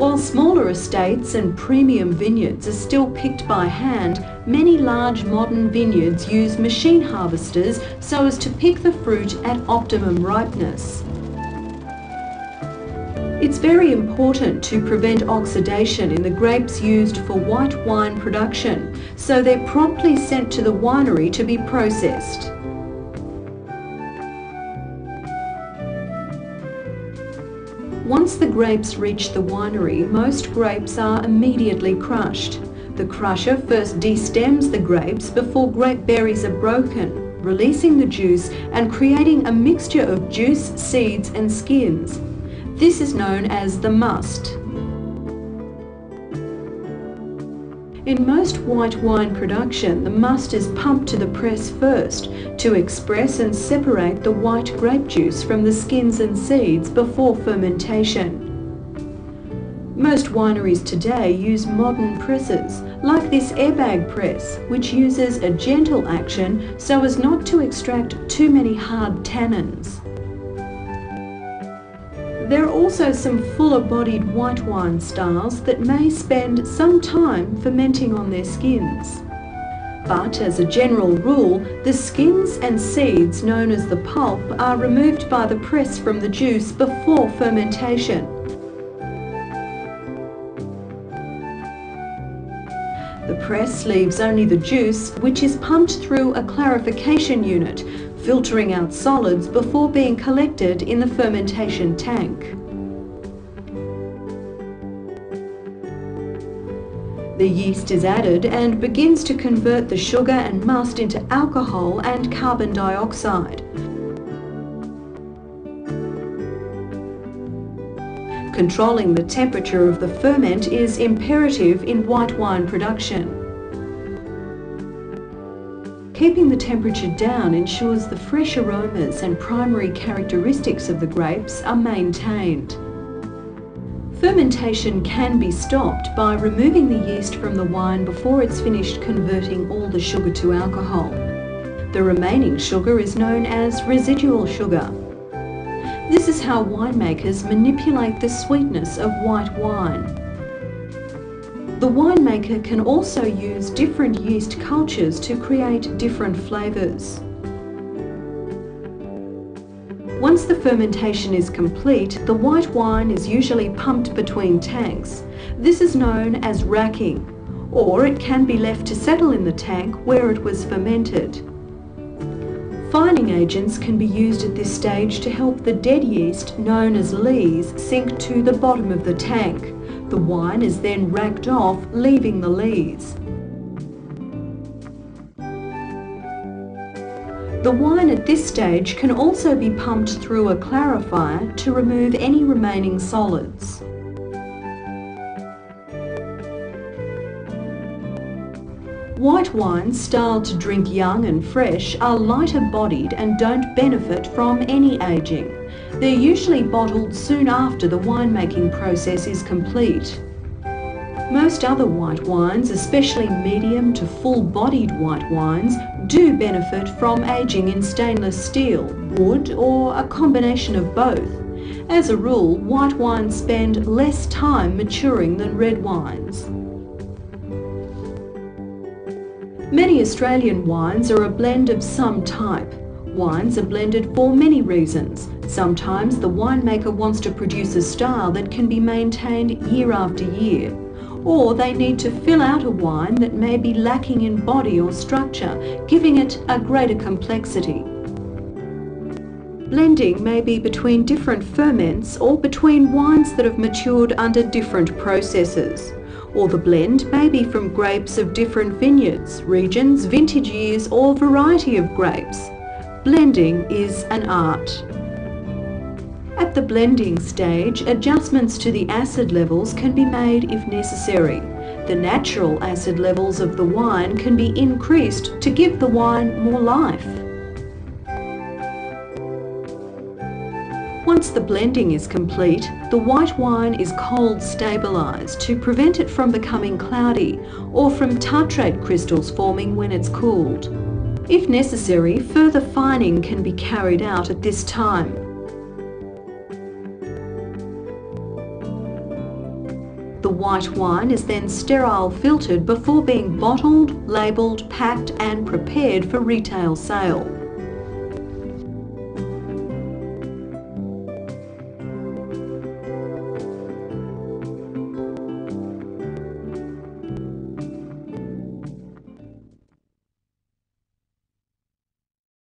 While smaller estates and premium vineyards are still picked by hand, many large modern vineyards use machine harvesters so as to pick the fruit at optimum ripeness. It's very important to prevent oxidation in the grapes used for white wine production, so they're promptly sent to the winery to be processed. Once the grapes reach the winery, most grapes are immediately crushed. The crusher first destems the grapes before grape berries are broken, releasing the juice and creating a mixture of juice, seeds and skins. This is known as the must. In most white wine production, the must is pumped to the press first to express and separate the white grape juice from the skins and seeds before fermentation. Most wineries today use modern presses, like this airbag press, which uses a gentle action so as not to extract too many hard tannins. There are also some fuller-bodied white wine styles that may spend some time fermenting on their skins. But as a general rule, the skins and seeds, known as the pulp, are removed by the press from the juice before fermentation. The press leaves only the juice, which is pumped through a clarification unit, filtering out solids before being collected in the fermentation tank. The yeast is added and begins to convert the sugar and must into alcohol and carbon dioxide. Controlling the temperature of the ferment is imperative in white wine production. Keeping the temperature down ensures the fresh aromas and primary characteristics of the grapes are maintained. Fermentation can be stopped by removing the yeast from the wine before it's finished converting all the sugar to alcohol. The remaining sugar is known as residual sugar. This is how winemakers manipulate the sweetness of white wine. The winemaker can also use different yeast cultures to create different flavours. Once the fermentation is complete, the white wine is usually pumped between tanks. This is known as racking, or it can be left to settle in the tank where it was fermented. Fining agents can be used at this stage to help the dead yeast, known as lees, sink to the bottom of the tank. The wine is then racked off, leaving the lees. The wine at this stage can also be pumped through a clarifier to remove any remaining solids. White wines styled to drink young and fresh are lighter bodied and don't benefit from any aging. They're usually bottled soon after the winemaking process is complete. Most other white wines, especially medium to full-bodied white wines, do benefit from aging in stainless steel, wood, or a combination of both. As a rule, white wines spend less time maturing than red wines. Many Australian wines are a blend of some type. Wines are blended for many reasons. Sometimes the winemaker wants to produce a style that can be maintained year after year, or they need to fill out a wine that may be lacking in body or structure, giving it a greater complexity. Blending may be between different ferments or between wines that have matured under different processes. Or the blend may be from grapes of different vineyards, regions, vintage years, or variety of grapes. Blending is an art. At the blending stage, adjustments to the acid levels can be made if necessary. The natural acid levels of the wine can be increased to give the wine more life. Once the blending is complete, the white wine is cold stabilised to prevent it from becoming cloudy or from tartrate crystals forming when it's cooled. If necessary, further fining can be carried out at this time. white wine is then sterile filtered before being bottled, labelled, packed and prepared for retail sale.